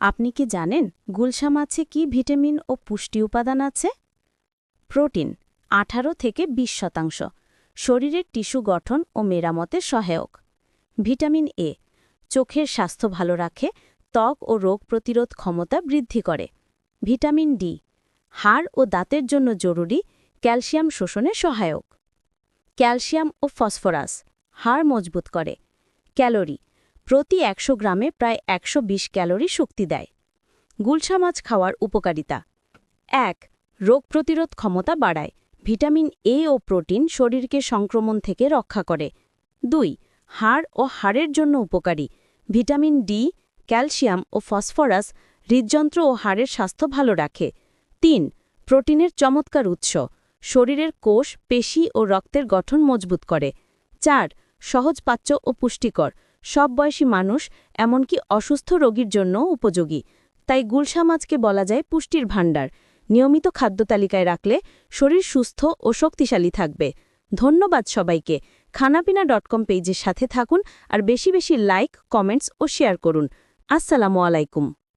আপনি কি জানেন গুলশা মাছে কি ভিটামিন ও পুষ্টি উপাদান আছে? প্রোটিন 18 থেকে 20%, শরীরের টিস্যু গঠন ও মেরামতে সহায়ক। ভিটামিন এ চোখের স্বাস্থ্য ভালো রাখে, ত্বক ও রোগ প্রতিরোধ ক্ষমতা বৃদ্ধি করে। ভিটামিন ডি হাড় ও দাঁতের জন্য জরুরি, ক্যালসিয়াম শোষণে সহায়ক। ক্যালসিয়াম ও ফসফরাস হাড় মজবুত করে। ক্যালোরি প্রতি 100 গ্রামে প্রায় 120 ক্যালোরি শক্তি দেয়। গুলশা মাছ খাওয়ার উপকারিতা: 1. রোগ প্রতিরোধ ক্ষমতা বাড়ায়। ভিটামিন এ ও প্রোটিন শরীরকে সংক্রমণ থেকে রক্ষা করে। 2. হাড় ও হাড়ের জন্য উপকারী। ভিটামিন ডি, ক্যালসিয়াম ও ফসফরাস হৃদযন্ত্র ও হাড়ের স্বাস্থ্য ভালো রাখে। 3. প্রোটিনের চমৎকার উৎস, শরীরের কোষ, পেশি ও রক্তের গঠন মজবুত করে। 4. সহজপাচ্য ও পুষ্টিকর, সব বয়সী মানুষ এমনকি অসুস্থ রোগীর জন্য উপযোগী। তাই গুলশা মাছকে বলা যায় পুষ্টির ভাণ্ডার। নিয়মিত খাদ্যতালিকায় রাখলে শরীর সুস্থ ও শক্তিশালী থাকবে। ধন্যবাদ সবাইকে। খানাপিনা.com পেজের সাথে থাকুন আর বেশি বেশি লাইক, কমেন্টস ও শেয়ার করুন। আসসালামু আলাইকুম।